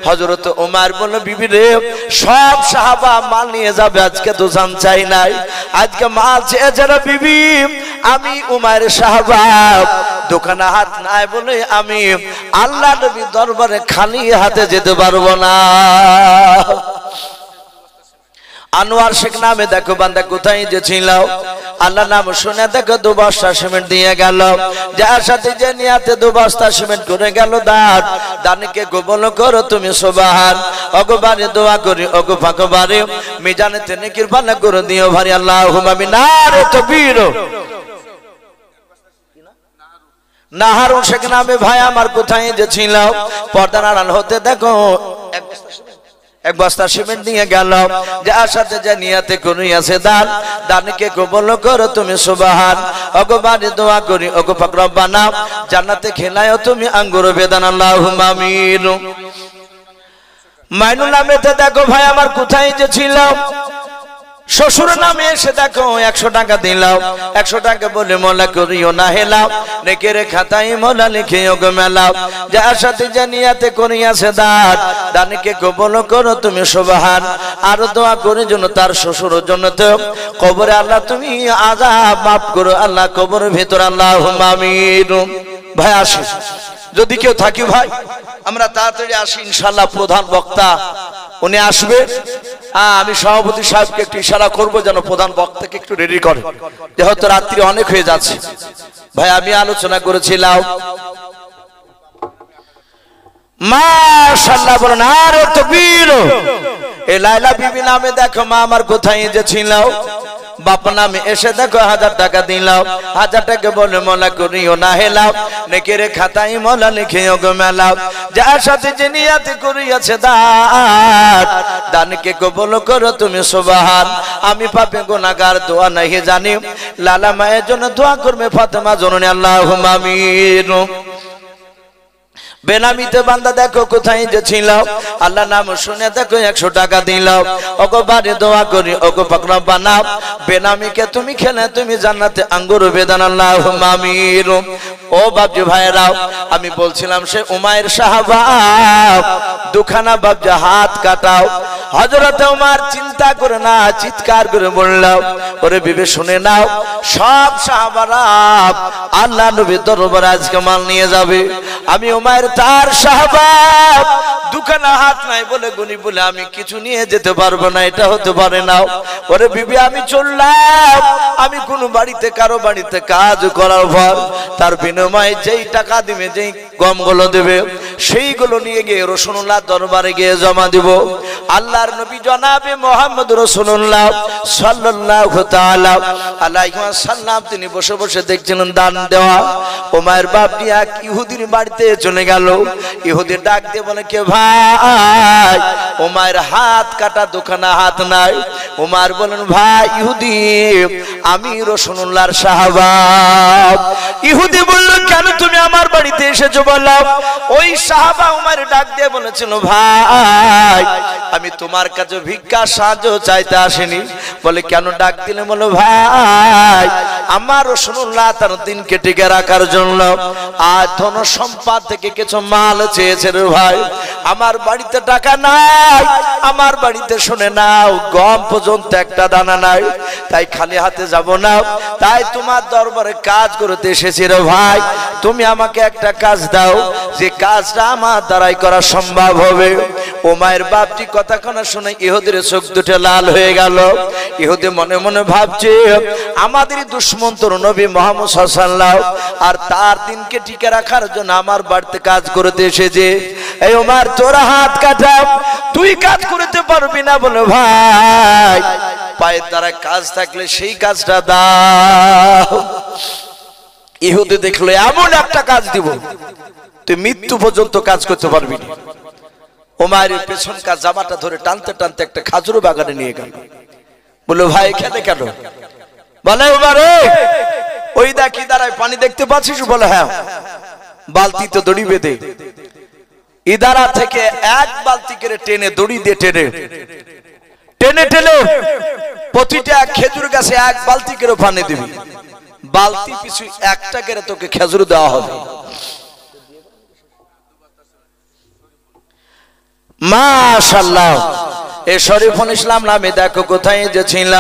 হযরত ওমর বলল বিবি রে সব সাহাবা মাল নিয়ে যাবে আজকে তো জান চাই নাই আজকে মাল চেয়েছে না বিবি আমি উমায়ের সাহাবা দোকানে হাত নাই বলে আমি আল্লাহ নবীর দরবারে খালি হাতে যেতে পারবো না আনোয়ার শেখ নামে দেখো বান্দা কোথায় যে ছিল আল্লাহ নাম শুনে দেখো 2 বস্তা সিমেন্ট দিয়ে গেল যার সাথে যে নিয়াতে 2 বস্তা সিমেন্ট করে গেল দানকে কবুল করো তুমি সুবহান অগবারে দোয়া করি ওগো ফাকবারে মিজানেতে নেকির পাল্লা করে দিও ভারি আল্লাহুম্মা আমিন নারে তাকবীর নাহারুন শেখ নামে ভাই আমার কোথায় যে ছিল পর্দার আড়াল হতে দেখো এক বস্তা সিমেন্ট নিয়ে গেল যার সাথে যে নিয়াতে করিয়াছে দানকে কবুল করো তুমি সুবহান অগবারে দোয়া করি ওগো পাক রব্বানা জান্নাতে খেলায়ো তুমি আঙ্গুর বেদান আল্লাহুম্মা আমিন মাইনুল নামেতে দেখো ভাই আমার কোথায় যে ছিল শ্বশুর নামে এসে দেখো 100 টাকা দিলাম 100 টাকা বলে মোলা করিও না হেলাও নেকের খাতায় মোলা লিখিও গো মেলাও যার সাথে জানিয়াতে করিয়াছে দানকে কবুল করো তুমি সুবহান আর দোয়া করে জন্য তার শ্বশুরের জন্য তো কবরে আল্লাহ তুমি আযাব মাফ করো আল্লাহ কবরের ভিতর আল্লাহুম্মা আমিন ভাই আসি যদি কেউ থাকি ভাই আমরা তাড়াতাড়ি আসি ইনশাআল্লাহ প্রধান বক্তা উনি আসবে আমি সভাপতি সাহেবকে একটু ইশারা করব যেন প্রধান বক্তাকে একটু রেডি করে যেহেতু রাত্রি অনেক হয়ে যাচ্ছে ভাই আমি আলোচনা করেছিলাম মাশাআল্লাহ বলেন আরে তাকবীর এই লায়লা বিবি নামে দেখো মা আমার কোথায় যে ছিল বাপ নামে এসে দেখো 1000 টাকা দিলাম 1000 টাকা বলে মোলা করিও না হেলাও নেকের খাতায় মোলা লিখিও গো মেলাও যার সাথে যে নিয়াতে করিয়াছে দানকে কবুল করো তুমি সুবহান আমি পাপে গুনাহগার দোয়া নাই জানি লালা মায়ের জন্য দোয়া করবে ফাতেমা জননী আল্লাহুম্মা আমিন বেনামিতে বান্দা দেখো কোথায় যে ছিল আল্লাহ নাম শুনে দেখো 100 টাকা দিলাম ওগো বারে দোয়া করি ওগো পাক রব্বানা বেনামিকে তুমি খেলে তুমি জান্নাতে আঙ্গুর বেদান আল্লাহুম্মা আমিন ও বাপজি ভাইরা আমি বলছিলাম সে উমায়ের সাহাবা দুখানা বাপজি হাত কাটাও হযরত ওমর চিন্তা করে না চিৎকার করে বলল ওরে বিবে শুনে নাও সব সাহাবারা আল্লাহ নবীর দরবারে আজকে মাল নিয়ে যাবে আমি উমায়ের তার সাহাবা দুখানা হাত নাই বলে গুনি বলে আমি কিছু নিয়ে যেতে পারবো না এটা হতে পারে না ওরে বিবি আমি চললাম আমি কোন বাড়িতে কারো বাড়িতে কাজ করার পর তার বিনিময়ে যেই টাকা দিবে যেই গমগুলো দেবে সেইগুলো নিয়ে গিয়ে রাসূলুল্লাহ দরবারে গিয়ে জমা দিব আল্লাহর নবী জনাবে মুহাম্মদ রাসূলুল্লাহ সাল্লাল্লাহু তাআলা আলাইহি ওয়াসাল্লাম তিনি বসে বসে দেখছিলেন দান দেওয়া ওমর বাপটি এক ইহুদির বাড়িতে চলে গেল ইহুদি ডাক দিয়ে বলে কে ভাই ওমর হাত কাটা দুখানা হাত নাই ওমর বলেন ভাই ইহুদি আমি রাসূলুল্লাহর সাহাবা ইহুদি বলল কেন তুমি আমার বাড়িতে এসেছো বলো ওই সাহাবা ওমর ডাক দিয়ে বলেছিল ভাই আমি তোমার কাছে ভিক্ষা সাহায্য চাইতে আসিনি বলে কেন ডাক দিলে বলো ভাই আমার রাসূলুল্লাহ তার দিনকে টিকে রাখার জন্য আর ধন সম্পদ থেকে কিছু মাল চেয়েছে রে ভাই আমার বাড়িতে টাকা নাই আমার বাড়িতে শুনে নাও গম পর্যন্ত একটা দানা নাই তাই খালি হাতে যাব না তাই তোমার দরবারে কাজ করতে এসেছি রে ভাই তুমি আমাকে একটা কাজ দাও যে কাজটা আমার দ্বারাই করা সম্ভব হবে ওমর বাপটি কথা কোনা শুনে ইহুদির চোখ দুটো লাল হয়ে গেল ইহুদি মনে মনে ভাবছে আমাদের দুশমন তোর নবী মুহাম্মদ সাল্লাল্লাহু আর তার দিনকে টিকে রাখার জন্য আমার বাড়িতে কাজ করতে এসেছে এই ওমর তোর হাত কাটা তুই কাজ করতে পারবি না বলে ভাই পায়ের দ্বারা কাজ থাকলে সেই কাজটা দাও ইহুদি দেখলো এমন একটা কাজ দিব তুই মৃত্যু পর্যন্ত কাজ করতে পারবি না ওমরের পেছনকার জামাটা ধরে টানতে টানতে একটা খাজুর বাগানে নিয়ে গেল বলল ভাই এখানে কেন বলে ওমর ওই দেখি দাঁড়ায় পানি দেখতে পাচ্ছিস বলে হ্যাঁ বালতি তো দড়ি বেঁধে ইদারা থেকে এক বালতি করে টেনে দড়ি দিয়ে টেনে টেনে টেনে প্রতিটা খেজুর গাছে এক বালতি করে পানি দিবি বালতি পিছু একটা করে তোকে খেজুর দেওয়া হবে মাশাআল্লাহ। এ শরীফুল ইসলাম নামে দেখো কোথায় যে ছিল,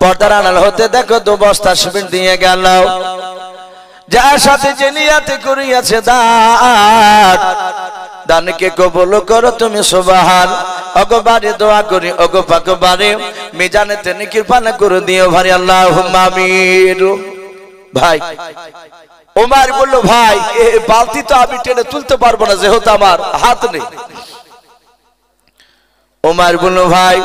পর্দার আড়াল হতে দেখো 2 বস্তা সিমেন্ট দিয়ে গেল, যার সাথে যে নিয়াতে করিয়াছে দানকে কবুল করো তুমি সুবহান। অগবারে দোয়া করি ওগো পাকবারে মিজানেতে নেকির পানা করে দিও ভাই, আল্লাহুম্মা আমিন। ভাই ওমর বলল, ভাই এই বালতি তো আমি টেনে তুলতে পারবো না, যেহেতু আমার হাত নেই। ওমর বলল, ভাই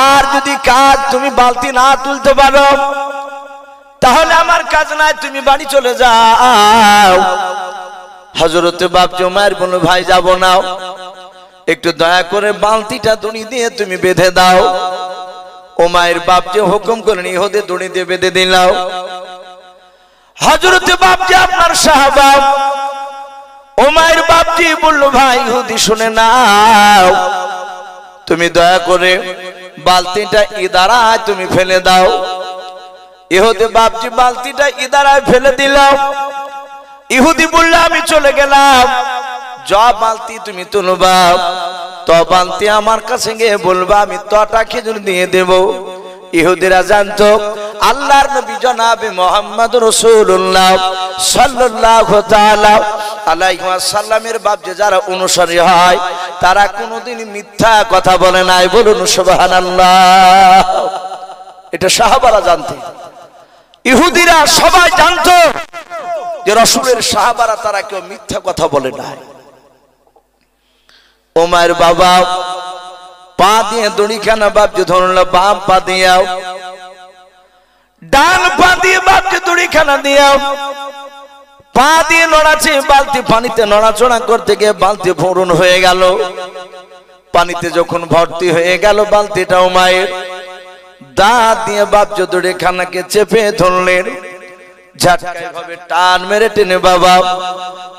আর যদি কাজ তুমি বালতি না তুলতে পারো তাহলে আমার কাজ নাই, তুমি বাড়ি চলে যাও। হযরতে বাপজি ওমর বলল, ভাই যাব না, একটু দয়া করে বালতিটা দড়ি দিয়ে তুমি বেঁধে দাও। ওমর বাপজি হুকুম করেন, ইহুদি দড়ি দিয়ে বেঁধে দিলাও। হযরতে বাপজি আপনার সাহাবা, ওমর বাপজি বলল, ভাই ইহুদি শুনে নাও, তুমি দয়া করে বালতিটা ইদারায় তুমি ফেলে দাও। ইহুদি বাপজি বালতিটা ইদারায় ফেলে দিল। ইহুদি বলল, আমি চলে গেলাম, যা বালতি তুমি তুলবা তো বালতি আমার কাছে গিয়ে বলবা আমি তটা খেজুর দিয়ে দেব। ইহুদিরা জানতো আল্লাহর নবী জনাবে মুহাম্মদ রাসূলুল্লাহ সাল্লাল্লাহু তাআলা আলাইহি ওয়াসাল্লামের বাপ যারা অনুসারী হয় তারা কোনোদিন মিথ্যা কথা বলে নাই, বলুন সুবহানাল্লাহ। এটা সাহাবারা জানতেন, ইহুদিরা সবাই জানতো যে রাসূলের সাহাবারা তারা কেউ মিথ্যা কথা বলে নাই। ওমর বাবা পা দিয়ে দড়িখানা বাপজি ধরল, বাম পা দিয়াও, ডান পা দিয়ে বাপজি দড়িখানা দিয়াও, পা দিয়ে নড়াচ্ছে বালতি পানিতে নড়াচড়া করতে গিয়ে বালতি পূরণ হয়ে গেল। পানিতে যখন ভর্তি হয়ে গেল বালতিটা ওমর দাঁত দিয়ে বাপজি দড়িখানাকে চেপে ধরলেন, ঝটকায় ভাবে টান মেরে টেনে বাবা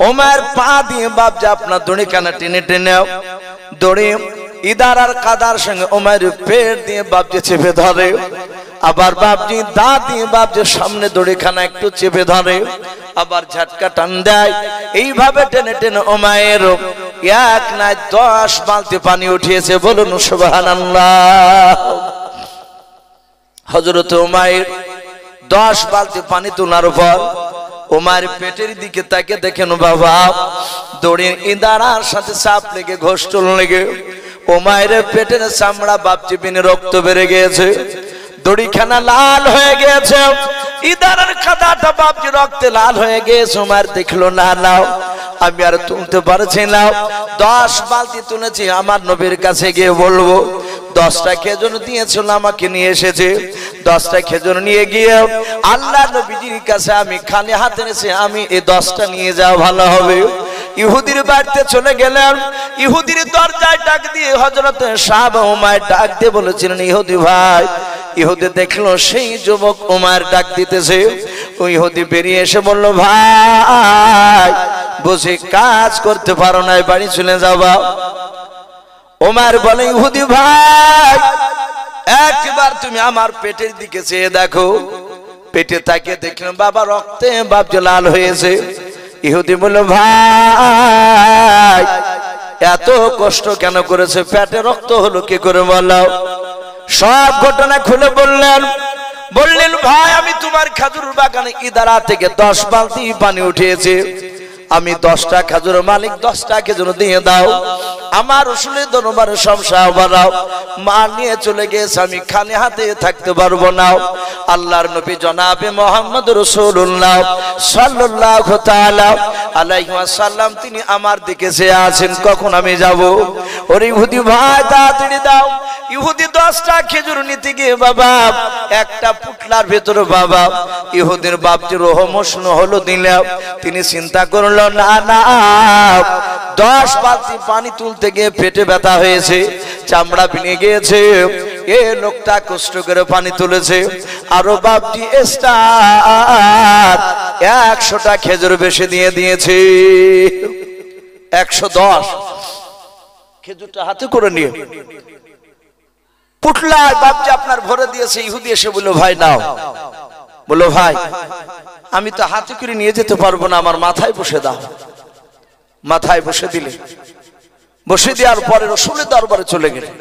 ওমর পা দিয়ে বাপজি আপনার দড়িখানা টেনে টেনে দড়ি ইদারার কাদার সঙ্গে ওমর পেট দিয়ে বাপজি চেপে ধরে, আবার বাপজি দাঁত দিয়ে বাপজি সামনে দড়িখানা একটু চেপে ধরে, আবার ঝটকা টান দেয়। এইভাবে টেনে টেনে ওমর এক নয় 10 বালতি পানি উঠিয়েছে, বলুন সুবহানাল্লাহ। হযরত ওমর 10 বালতি পানি তোলার পর ওমর পেটের দিকে তাকে দেখেন বাবা দড়ির ইদারার সাথে চাপ লেগে ঘোষটল লেগে ওমরের পেটের চামড়া বাপজি বিনে রক্ত বেড়ে গিয়েছে, দড়িখানা লাল হয়ে গিয়েছে, ইদারার কাদাটা বাপজি রক্তে লাল হয়ে গিয়েছে। ওমর দেখলো না নাও আমি আর তুলতে পারছি না, 10 বালতি তুলেছি, আমার নবীর কাছে গিয়ে বলবো 10টা খেজুর দিয়েছিল আমাকে নিয়ে এসেছে, 10টা খেজুর নিয়ে গিয়ে আল্লাহ নবীজির কাছে আমি খালি হাতে এসে আমি এই 10টা নিয়ে যাওয়া ভালো হবে। ইহুদির বাড়িতে চলে গেলেন, ইহুদির দরজায় ডাক দিয়ে হযরত সাহাবা ওমর ডাক দিয়ে বলেছিলেন, ইহুদি ভাই। ইহুদি দেখলো সেই যুবক ওমর ডাক দিতেছে, ওই ইহুদি বেরিয়ে এসে বলল, ভাই বুঝি কাজ করতে পারো না, বাড়ি চলে যাবা। ওমর বলে, ইহুদি ভাই একবার তুমি আমার পেটের দিকে চেয়ে দেখো। পেটে তাকিয়ে দেখলেন বাবা রক্তে বাপজি লাল হয়েছে। ইহুদি বলল, ভাই এত কষ্ট কেন করেছে, পেটে রক্ত হলো কি করে বলো। সব ঘটনা খুলে বললেন, ভাই আমি তোমার খেজুর বাগানে ইদারা থেকে 10 বালতি পানি উঠিয়েছি, আমি 10টা খেজুর মালিক 10টা খেজুর দিয়ে দাও। আমার রাসূলের দরবারে সব সাহাবারাও মা নিয়ে চলে গেছে, আমি খালি হাতে থাকতে পারবো না। আল্লাহর নবী জনাবে মুহাম্মদ রাসূলুল্লাহ সাল্লাল্লাহু তাআলা আলাইহি ওয়াসাল্লাম তিনি আমার দিকে চেয়ে আছেন, কখন আমি যাব। ওরে ইহুদি ভাই তাড়াতাড়ি দাও। ইহুদি 10টা খেজুর নিতে গিয়ে বাবা একটা পুটলার ভেতরে বাবা ইহুদির বাপজি রহমশন হলো দিলেও তিনি চিন্তা করল, না না 10 বালতি পানি তুলতে গিয়ে পেটে ব্যথা হয়েছে, চামড়া ভেঙে গিয়েছে, এ লোকটা কষ্ট করে পানি তুলেছে, আরো বাপজি এক্সট্রা 100টা খেজুর বেশি দিয়ে দিয়েছে। 110 খেজুরটা হাতে করে নিয়ে পুটলায় বাপজি আপনার ভরে দিয়েছে। ইহুদি এসে বলল, ভাই নাও। বললো, ভাই আমি তো হাতে করে নিয়ে যেতে পারবো না, আমার মাথায় বসে দাও। মাথায় বসে দিলে বসে দেওয়ার পরে রসুলের দরবারে চলে গেলেন।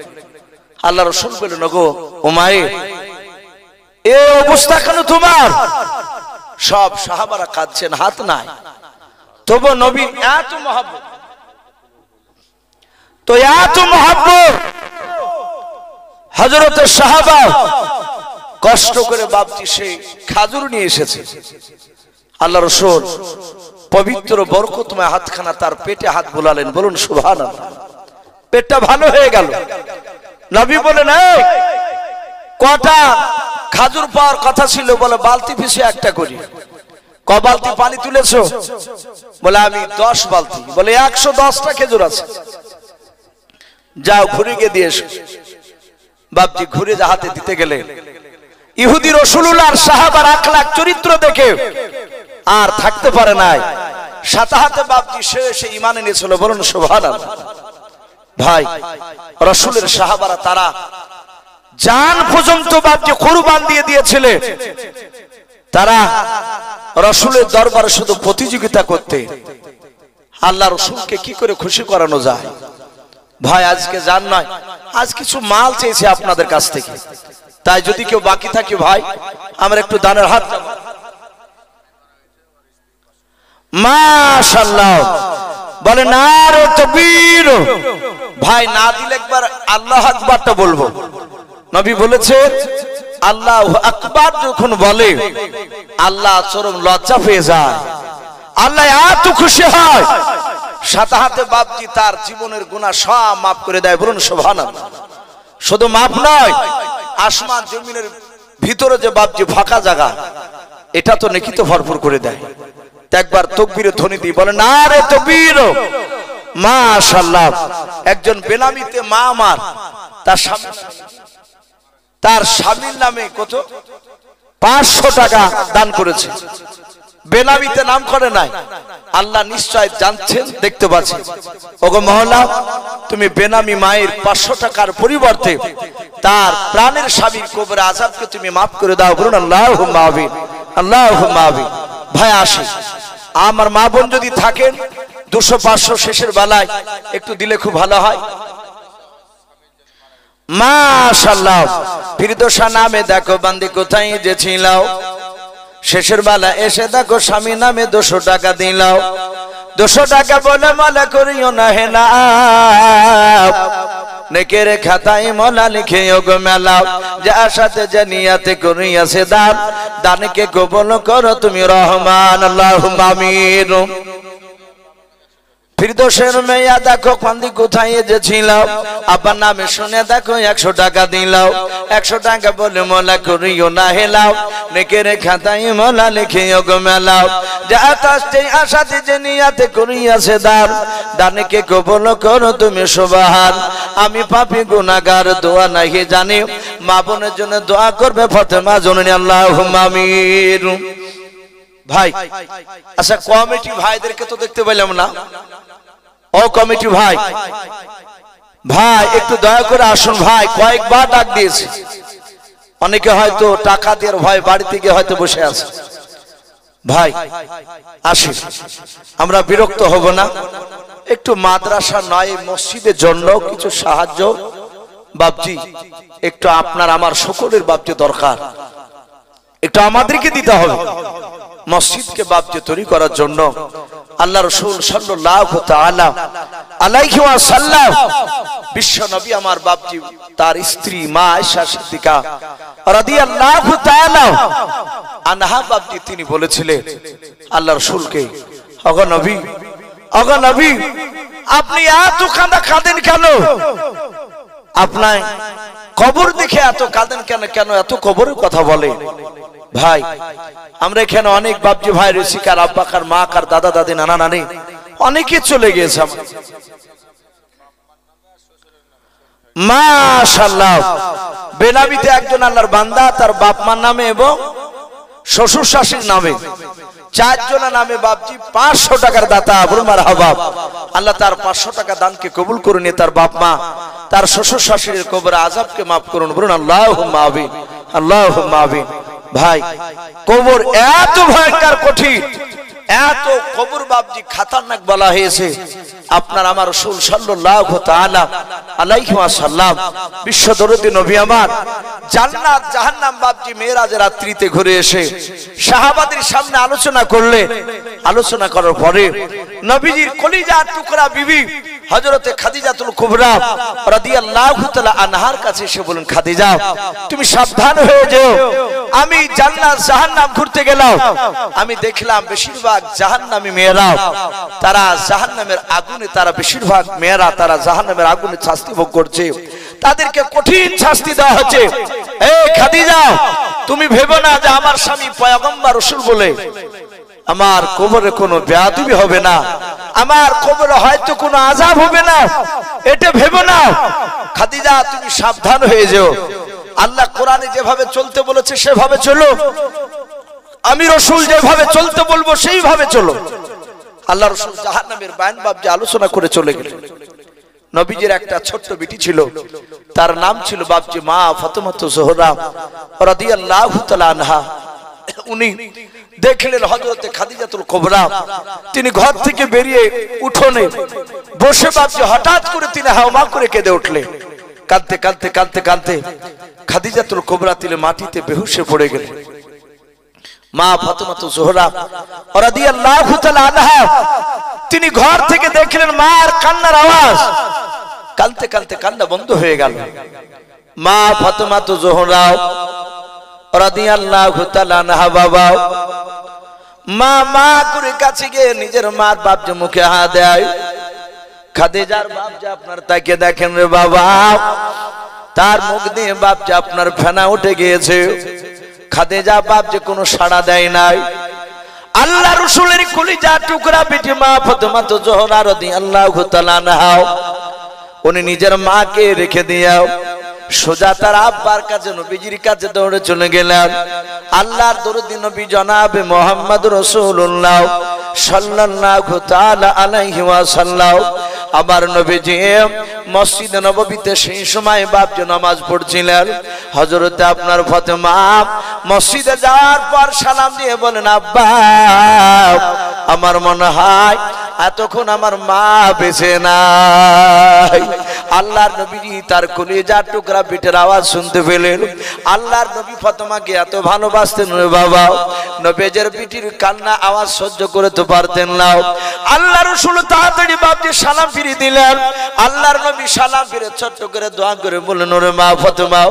আল্লাহ রসুল বললেন, ওগো উমাইর, এ অবস্থা কেন তোমার? সব সাহাবারা কাঁদছেন, হাত নাই। তবু নবী এত মহব্বত, তো এত মহব্বত হযরতের সাহাবা কষ্ট করে বাপজি সেই খাজুর নিয়ে এসেছে। আল্লাহ রসুল পবিত্র বরকতময় হাতখানা তার পেটে হাত বুলালেন। বলুন সুবহানাল্লাহ। পেটটা ভালো হয়ে গেল। নবী বলেন, এই কটা খাজুর পাওয়ার কথা ছিল? বলে বালতি পিছু একটা করি। ক বালতি পানি তুলেছো? বলে আমি 10 বালতি। বলে 110টা খেজুর আছে, যাও ঘুরে গিয়ে দিয়ে এসো। বাপজি ঘুরে যা হাতে দিতে গেলে ইহুদি রাসূলুল্লাহর সাহাবার আখলাক চরিত্র দেখে আর থাকতে পারে নাই, সাথে হাতে বাপজি সে ঈমান এনেছিল। বলুন সুবহানাল্লাহ। ভাই, রাসূলের সাহাবারা তারা জান পর্যন্ত বাপজি কুরবান দিয়ে দিয়েছিলেন। তারা রাসূলের দরবারে শুধু প্রতিযোগিতা করতে, আল্লাহ রাসূলকে কি করে খুশি করানো যায়। ভাই আজকে জান নয়, আজ কিছু মাল চেয়েছে আপনাদের কাছ থেকে। তাই যদি কেউ বাকি থাকে ভাই, আমরা একটু দানের হাত। মাশাআল্লাহ, বলে নারে তাকবীর। ভাই না দিলে একবার আল্লাহু আকবারটা বলবো। নবী বলেছে আল্লাহু আকবার যখন বলে আল্লাহ চরম লজ্জা পেয়ে যায়, আল্লাহ এত খুশি হয়, সাথে হাতে বাপজি তার জীবনের গুনাহ সব মাফ করে দেয়। বলুন সুবহানাল্লাহ। শুধু মাফ নয়, আসমান জমিনের ভিতরে যে বাপজি ফাঁকা জায়গা, এটা তো নেকিতে ভরপুর করে দেয়। একবার তাকবীরের ধ্বনি দিয়ে বলে নারে তাকবীর। মাশাআল্লাহ। একজন বেনামিতে মা আমার তার স্বামীর নামে কত 500 টাকা দান করেছে। বেনামিতে নাম করে নাই। আল্লাহ নিশ্চয় জানছেন, দেখতে পাচ্ছেন। ওগো মওলা, তুমি বেনামি মায়ের 500 টাকার পরিবর্তে তার প্রাণের স্বামীর কবরে আযাবকে তুমি মাফ করে দাও। বলুন আল্লাহুম্মা আমিন, আল্লাহুম্মা আমিন। ভাই আসি, আমার মা বোন যদি থাকেন 200-500 শেষের বেলায় একটু দিলে খুব ভালো হয়। মাশাআল্লাহ। ফিরদৌসা নামে দেখো বান্দি কোথায় যে ছিল, শেষের বেলা এসে দেখো স্বামী নামে 200 টাকা দিলাও। 200 টাকা বলে মালা করিও না হে না, নেকের খাতায় মোলা লিখে ওগো মেলাও। যার সাথে যে নিয়াতে করিয়াছে দান, দানকে কবুল করো তুমি রহমান। আল্লাহুম্মা আমিন। ফিরদৌসের মেয়া দেখো কান্দি কোথায় যে ছিল, আব্বার নামে শুনে দেখো 100 টাকা দিলাও। 100 টাকা বলে মোলা করিও না হেলাও, নেকের খাতায় মোলা লিখে ওগো মেলাও। যার কাছে আশাতে যে নিয়াতে করিয়াছে দান, দানকে কবুল করো তুমি সুবহান। আমি পাপী গুনাহগার, দোয়া নাহি জানি, মা বোনের জন্য দোয়া করবে ফাতেমা জননী। আল্লাহুম্মা আমিন। ভাই আচ্ছা, কমিটি ভাইদেরকে তো দেখতে পেলাম না। ও কমিটি ভাই, ভাই একটু দয়া করে আসুন। ভাই কয়েকবার ডাক দিয়েছে, অনেকে হয়তো টাকা দিয়ে ভয় বাড়িতে গিয়ে হয়তো বসে আছে। ভাই আসি, আমরা বিরক্ত হব না। একটু মাদ্রাসা নয় মসজিদের জন্য কিছু সাহায্য বাপজি, একটু আপনার আমার সকলের বাপজি দরকার, একটু আমাদেরকে দিতে হবে মসজিদকে বাপজি তৈরি করার জন্য। আল্লাহ রাসূল সাল্লাল্লাহু তাআলা আলাইহি ওয়াসাল্লাম বিশ্ব নবী আমার বাপজি তার স্ত্রী মা আয়েশা সিদ্দিকা রাদিয়াল্লাহু তাআলা আনহা বাপজি তিনি বলেছিলেন আল্লাহ রাসূলকে, ওগো নবী, ওগো নবী, আপনি এত কাঁদেন কেন? আপনার কবর দেখে এত কাঁদেন কেন? কেন এত কবরের কথা বলে? ভাই আমরা এখানে অনেক বাপজি ভাই রয়েছি, কার আব্বা, কার মা, কার দাদা দাদি, নানা নানি, অনেকে চলে গিয়েছে। মাশাআল্লাহ। বেনামিতে একজন আল্লাহর বান্দা তার বাপ মার নামে এবং শ্বশুর শাশুড়ির নামে 4 জনের নামে বাপজি 500 টাকার দাতা। বলুন মারহাবা। আল্লাহ তার 500 টাকা দানকে কবুল করে নিয়ে তার বাপ মা, তার শ্বশুর শাশুড়ির কবরে আযাবকে মাফ করুন। বলুন আল্লাহুম্মা আমিন, আল্লাহুম্মা আমিন। ভাই কবর এত ভয়ঙ্কর কঠিন, এত কবর বাবজি খতরনাক বলা হয়েছে। আপনার আমার রাসূল সাল্লাল্লাহু তাআলা আলাইহি ওয়াসাল্লাম বিশ্ব দরদি নবী আমার জান্নাত জাহান্নাম বাবজি মেরাজের রাত্রিতে ঘুরে এসে সাহাবাদের সামনে আলোচনা করলে, আলোচনা করার পরে নবীজির কলিজার টুকরা বিবি হযরতে খাদিজাতুল কুবরা রাদিয়াল্লাহু তাআলা আনহার কাছে এসে বলেন, খাদিজা তুমি সাবধান হয়ে যেও, আমি জান্নাত জাহান্নাম ঘুরতে গেলাম, আমি দেখলাম বেশিরভাগ জাহান্নামী মেয়েরা তারা জাহান্নামের আগুনে, তারা বেশিরভাগ মেয়েরা তারা জাহান্নামের আগুনে শাস্তি ভোগ করছে, তাদেরকে কঠিন শাস্তি দেওয়া হচ্ছে। এই খাদিজা তুমি ভেবো না যে আমার স্বামী পয়গম্বর রাসূল বলে আমার কবরে কোনো বেয়াদবি হবে না, আমার কবরে হয়তো কোনো আযাব হবে না, এটা ভেবো না। খাদিজা তুমি সাবধান হয়ে যেও, আল্লাহ কোরআনে যেভাবে চলতে বলেছে সেভাবে চলো, আমি রাসূল যেভাবে চলতে বলবো সেইভাবে চলো। আল্লাহ রাসূল জাহান্নামের বায়ান বাবজি আলোচনা করে চলে গেলেন। নবীজির একটা ছোট্ট বিটি ছিল, তার নাম ছিল বাবজি মা ফাতেমাতুজ জোহরা রাদিয়াল্লাহু তাআলা আনহা। উনি দেখলেন হযরতে খাদিজাতুল কুবরা, তিনি ঘর থেকে বেরিয়ে উঠোনে বসে বাবজি হঠাৎ করে তিনি হাওমা করে কেঁদে উঠলেন। কাঁদতে কাঁদতে কাঁদতে কাঁদতে খাদিজাতুল কুবরা তিনি মাটিতে বেহুশ হয়ে পড়ে গেলেন। মা ফাতেমাতুজ জোহরা রাদিয়াল্লাহু তাআলা আনহা তিনি ঘর থেকে দেখলেন মার কান্নার আওয়াজ, কাঁদতে কাঁদতে কান্না বন্ধ হয়ে গেল। মা ফাতেমাতুজ জোহরা রাদিয়াল্লাহু তাআলা আনহা বাবা মা করে কাছে গিয়ে নিজের মার বাপজে মুখে হাত দেয়। খাদিজার বাপজে আপনার তাকে দেখেন রে বাবা, তার মুখ দিয়ে বাপজে আপনার ফেনা উঠে গিয়েছে। খাদিজা বাপজে কোনো সাড়া দেয় নাই। আল্লাহ রাসূলের কলিজার টুকরা বিটি মা ফাতেমাতুজ জোহরা রাদিয়াল্লাহু তাআলা আনহা উনি নিজের মাকে রেখে দিয়াও সোজা তার আব্বার কাছে নবীজির কাছে দৌড়ে চলে গেলেন। আল্লাহর দরুদি নবী জনাবে মুহাম্মদ রাসূলুল্লাহ সাল্লাল্লাহু তাআলা আলাইহি ওয়াসাল্লাম আমার নবীজি মসজিদে নববীতে সেই সময় বাপজি নামাজ পড়ছিলেন। হযরতে আপনার ফাতেমা মসজিদে যাওয়ার পর সালাম দিয়ে বলেন, আব্বা আমার মনে হয় এতক্ষণ আমার মা বেঁচে নাই। আল্লাহর নবীজি তার কলিজার টুকরা বিটের আওয়াজ শুনতে পেলেন। আল্লাহর নবী ফাতেমাকে এত ভালোবাসতেন রে বাবা, নবীজের বিটির কান্না আওয়াজ সহ্য করতে পারতেন না। আল্লাহ রাসূল তাড়াতাড়ি বাপজি সালাম ফিরিয়ে দিলেন। আল্লাহর নবী সালাম ফিরে ছোট্ট করে দোয়া করে বললেন, ওরে মা ফাতেমা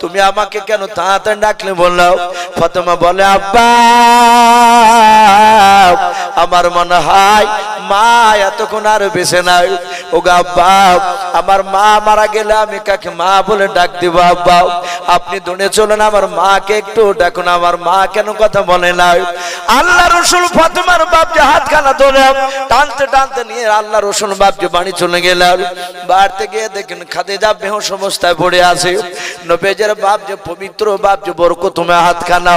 তুমি আমাকে কেন তাড়াতাড়ি ডাকলে বললাম? ফাতেমা বলে, আব্বা আমার মনে হয় মা এতক্ষণ আর বেঁচে নাই। ও গো আব্বা আমার মা মারা গেলে আমি কাকে মা বলে ডাক দিব? আব্বা আপনি দৌড়ে চলেন, আমার মাকে একটু ডাকুন, আমার মা কেন কথা বলে নাই? আল্লাহ রাসূল ফাতেমার বাপজি হাতখানা ধরে টানতে টানতে নিয়ে আল্লাহ রাসূল বাপজি বাড়ি চলে গেলেন। বাড়িতে গিয়ে দেখেন খাদিজা বেহুশ অবস্থায় পড়ে আছে। নবীজের বাপজি পবিত্র বাপজি বরকতময় হাতখানা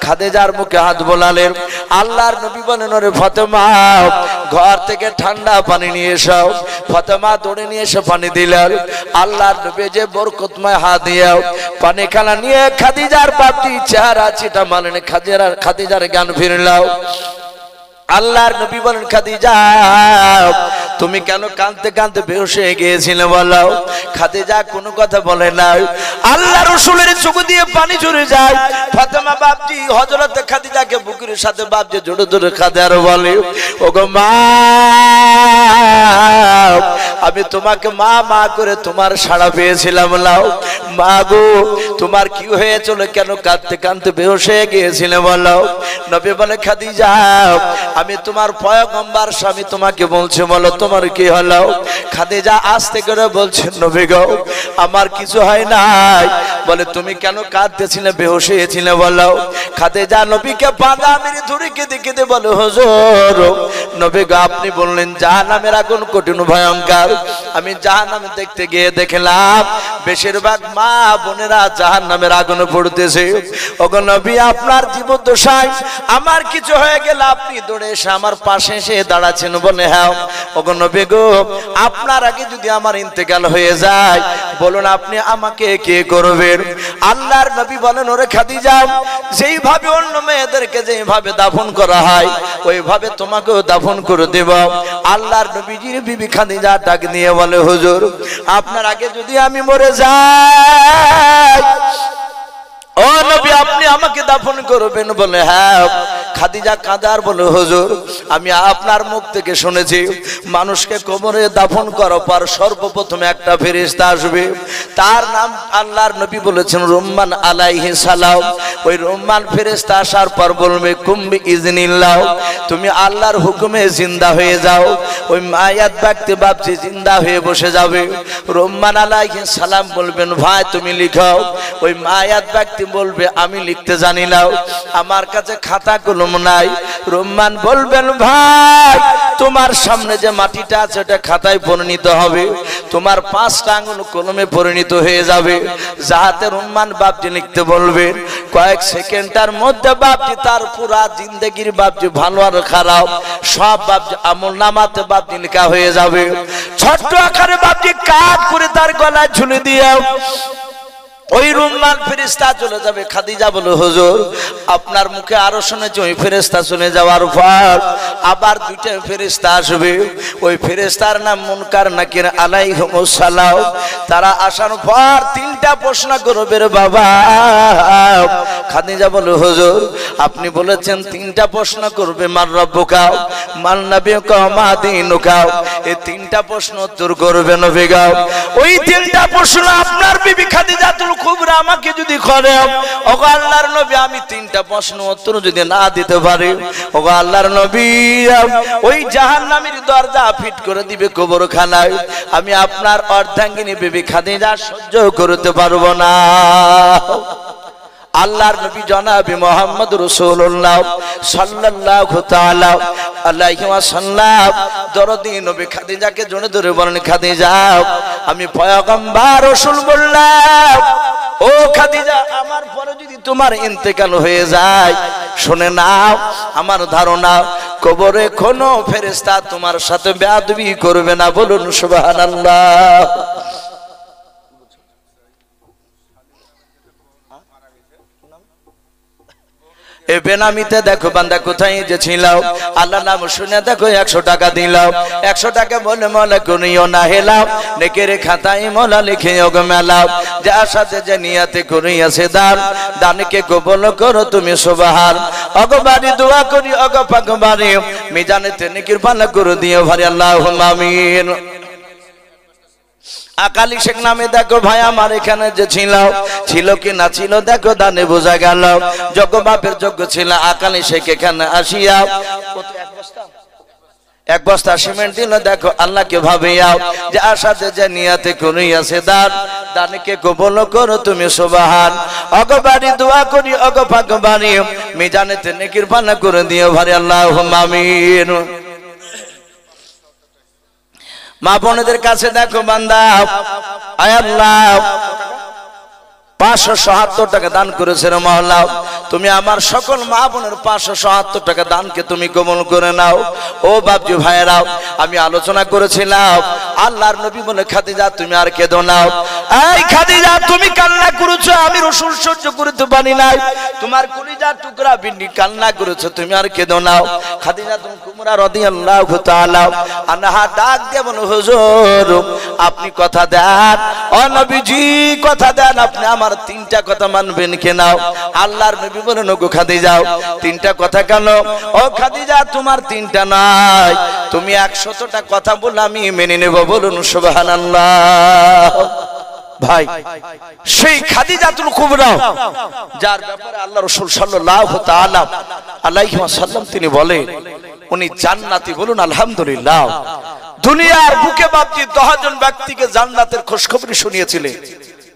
খাদিজার মুখে হাত বোলালেন। আল্লাহর নবী বলেন, ওরে ফাতেমা ঘর থেকে ঠান্ডা পানি নিয়ে এসো। ফাতেমা দৌড়ে নিয়ে এসে পানি দিলেন। আল্লাহর নবী যে বরকতময় হাত দিয়ে পানি খানা নিয়ে খাদিজার বাপজি চেহারা চিটা মানেন, খাদিজার জ্ঞান ফিরলাও। আল্লাহর নবী বলেন, খাদিজা তুমি কেন কাঁদতে কাঁদতে বেহুশ হয়ে গিয়েছিলে বলো? খাদিজা কোনো কথা বলে না। আল্লাহ রাসূলের চোখ দিয়ে পানি ঝরে যায়। ফাতেমা বাপজি হযরত খাদিজাকে বুকের সাথে বাপজি জোরে জোরে কাঁদে আর বলে, ওগো মা আমি তোমাকে মা মা করে তোমার সাড়া পেয়েছিলাম নাও। মা গো তোমার কি হয়েছিল, কেন কাঁদতে কাঁদতে বেহুশ হয়ে গিয়েছিলে বলো? নবী বলে, খাদিজা আমি তোমার পয়গম্বর স্বামী তোমাকে বলছি, বলো তোমার কি হলো? খাদিজা আস্তে করে বলছেন, নবী গো আমার কিছু হয় নাই। বলে, তুমি কেন কাঁদতেছিলে, বেহুশ হয়েছিলে বলো? খাদিজা নবীকে বাঁধা মেরে ধরে কেঁদে কেঁদে বলে, হুজুর নবী গো আপনি বললেন জাহান্নামের আগুন কঠিন ভয়ঙ্কর, আমি জাহান্নামে দেখতে গিয়ে দেখলাম বেশিরভাগ মা বোনেরা জাহান্নামের আগুনে পড়তেছে। ওগো নবী আপনার জীবদ্দশায় আমার কিছু হয়ে গেল আপনি দৌড়ে এসে আমার পাশে এসে দাঁড়াচ্ছেন। বলে, হ্যাঁ ওগো নবী গো আপনি আপনার আগে যদি আমার ইন্তেকাল হয়ে যায়, বলুন আপনি আমাকে কে করবেন? আল্লাহর নবী বলেন, ওরে খাদিজা, যেইভাবে অন্য মেয়েদেরকে যেইভাবে দাফন করা হয় ওইভাবে তোমাকেও দাফন করে দেব। আল্লাহর নবীজির বিবি খাদিজা ডাক নিয়ে বলে, হুজুর আপনার আগে যদি আমি মরে যাই, ও নবী আপনি আমাকে দাফন করবেন? বলে হ্যাঁ। খাদিজা কাঁদার বলে, হুজুর আমি আপনার মুখ থেকে শুনেছি মানুষকে কবরে দাফন করার পর সর্বপ্রথম একটা ফেরেশতা আসবে, তার নাম আল্লাহর নবী বলেছেন রুম্মান আলাইহিস সালাম। ওই রুম্মান ফেরেশতা আসার পর বলবে, কুম্বি ইজনিল্লাহ, তুমি আল্লাহর হুকুমে জিন্দা হয়ে যাও। ওই মায়াত ব্যক্তি ভাবছি জিন্দা হয়ে বসে যাবে। রুম্মান আলাইহিস সালাম বলবেন, ভাই তুমি লিখাও। ওই মায়াত ব্যক্তি বলবে, আমি লিখতে জানি না, আমার কাছে খাতা কলম নাই। রুম্মান বলবেন, ভাই তোমার সামনে যে মাটিটা আছে ওটা খাতায় পরিণত হবে, তোমার 5টা আঙ্গুল কলমে পরিণত হয়ে যাবে। যাহাতে রুম্মান বাপজি লিখতে বলবেন, কয়েক সেকেন্ডের মধ্যে বাপজি তার পুরা জিন্দেগির বাপজি ভালো আর খারাপ সব বাপজি আমল নামাতে বাপজি লেখা হয়ে যাবে। ছোট্ট আকারে বাপজি কাট করে তার গলায় ঝুলে দিয়ে ওই রুম্মান ফেরেশতা চলে যাবে। খাদিজা বলে, হুজুর আপনার মুখে আরো শুনেছি ওই ফেরেশতা চলে যাওয়ার পর আবার 2টা ফেরেশতা আসবে। ওই ফেরেশতার নাম মুনকার নাকির আলাইহিমুস সালাম। তারা আসার পর 3টা প্রশ্ন করবে রে বাবা। খাদিজা বলে, হুজুর আপনি বলেছেন 3টা প্রশ্ন করবে, মান রব্বুকা, মান নবিয়ুকা, মা দীনুকা। এই 3টা প্রশ্ন উত্তর করবে নবী গো। ওই 3টা প্রশ্ন আপনার বিবি খাদিজাতুল কুবরা আমাকে যদি করে, ওগো আল্লাহর নবী আমি 3টা প্রশ্ন উত্তর যদি না দিতে পারি, ওগো আল্লাহর নবী ওই জাহান্নামের দরজা ফিট করে দিবে কবরখানায়। আমি আপনার অর্ধাঙ্গিনী বিবি খাদিজা সহ্য করতে পারবো না। আল্লাহর নবী জনাবে মুহাম্মদ রাসূলুল্লাহ সাল্লাল্লাহু তাআলা আলাইহি ওয়াসাল্লাম দরদি নবী খাদিজাকে জড়িয়ে ধরে বলেন, খাদিজা আমি পয়গম্বর রাসূল বললাম, ও খাদিজা আমার পরে যদি তোমার ইন্তেকাল হয়ে যায়, শুনে নাও আমার ধারণা কবরে কোনো ফেরেশতা তোমার সাথে বেয়াদবি করবে না। বলুন সুবহানাল্লাহ। এ বেনামিতে দেখো বান্দা কোথায় যে ছিল, আল্লাহ নাম শুনে দেখো 100 টাকা দিলাম। 100 টাকা বলে মোলা গুনিও না হেলাম, নেকের খাতায় মোলা লিখে ওগো মেলাও। যার সাথে যে নিয়াতে করিয়াছে দান, দানকে কবুল করো তুমি সুবহান। ওগো বাড়ি দোয়া করি ওগো পাক বাড়ি, মিজানেতে নেকির পালা করে দিও ভারি, আল্লাহুম্মা আমিন। আকালি শেখ নামে দেখো ভাই আমার এখানে যে ছিল কি না ছিল দেখো দানে বোঝা গেল। যোগ্য বাপের যোগ্য ছিল আকালি শেখ এখানে আসিয়া 1 বস্তা সিমেন্ট দিল। দেখো আল্লাহকে ভাবিয়াও, যে আশাতে যে নিয়াতে করিয়াছে দান, দানকে কবুল করো তুমি সুবহান। ওগো বাড়ি দোয়া করি ওগো পাক বাড়ি, মিজানেতে নেকির পানা করে দিও ভারি, আল্লাহুম্মা আমিন। মা বোনদের কাছে দেখো বান্দা, আয় আল্লাহ 577 টাকা দান করেছে রে মওলা, তুমি আমার সকল মা বোনের 577 টাকা দানকে তুমি কবুল করে নাও। ও বাপজি ভাইরা, আমি আলোচনা করেছিলাম আল্লাহর নবী বলে, খাদিজা তুমি আর কেঁদো না। এই খাদিজা তুমি কান্না করেছো, আমি রাসূল সহ্য করতে পারি নাই। তোমার কলিজার টুকরা বিন্নি কান্না করেছো, তুমি আর কেঁদো না। খাদিজা তুমি কুমরা রাদিয়াল্লাহু তাআলা আনহা ডাক দিয়ে বলে, হুজুর আপনি কথা দেন, ও নবীজি কথা দেন, আপনি আমার 3টা কথা মানবেন কেনা? আল্লাহর নবী বলেন, ওগো খাদিজা 3টা কথা কেন? ও খাদিজা তোমার 3টা নাই, তুমি 100টা কথা বলে আমি মেনে নেব। বলুন সুবহানাল্লাহ। ভাই সেই খাদিজাতুল কুবরা যার ব্যাপারে আল্লাহ রাসূল সাল্লাল্লাহু তাআলা আলাইহি ওয়াসাল্লাম তিনি বলেন উনি জান্নাতি। বলুন আলহামদুলিল্লাহ। দুনিয়ার বুকে বাপজি 10 জন ব্যক্তিকে জান্নাতের খুশখবরি শুনিয়েছিলেন,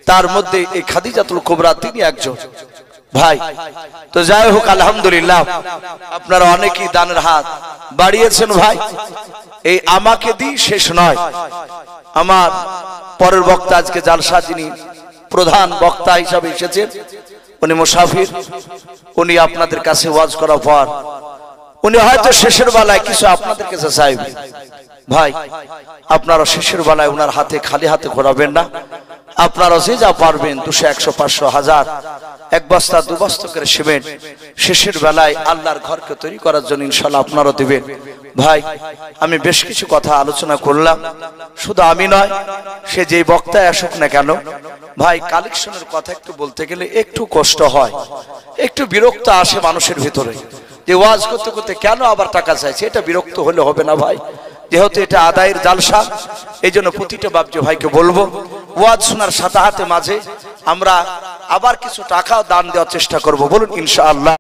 তার মধ্যে এই খাদিজাতুল কুবরা তিনি একজন। ভাই তো যাই হোক আলহামদুলিল্লাহ, আপনারা অনেকেই দানের হাত বাড়িয়েছেন। ভাই এই আমাকে দি শেষ নয়, আমার পরের বক্তা আজকে জালসা যিনি প্রধান বক্তা হিসাবে এসেছেন উনি মুসাফির, উনি আপনাদের কাছে ওয়াজ করার পর উনি হয়তো শেষের বেলায় কিছু আপনাদের কাছে চাইবেন। ভাই আপনারা শেষের বেলায় ওনার হাতে খালি হাতে ঘোরাবেন না, আপনারা যে যা পারবেন 200, 100, 500, 1000 এক বস্তা 2 বস্তা করে সিমেন্ট শেষের বেলায় আল্লাহর ঘরকে তৈরি করার জন্য ইনশাআল্লাহ আপনারা দেবেন। ভাই আমি বেশ কিছু কথা আলোচনা করলাম, শুধু আমি নয়, সে যেই বক্তা আসুক না কেন, ভাই কালেকশনের কথা একটু বলতে গেলে একটু কষ্ট হয়, একটু বিরক্ত আসে মানুষের ভিতরে, যে ওয়াজ করতে করতে কেন আবার টাকা চাইছে, এটা বিরক্ত হলে হবে না ভাই, যেহেতু এটা আদায়ের জালসা। এই জন্য প্রতিটা বাপজি ভাইকে বলবো, ওয়াজ শোনার সাথে সাথে মাঝে আমরা আবার কিছু টাকা দান দেওয়ার চেষ্টা করব, বলুন ইনশাআল্লাহ।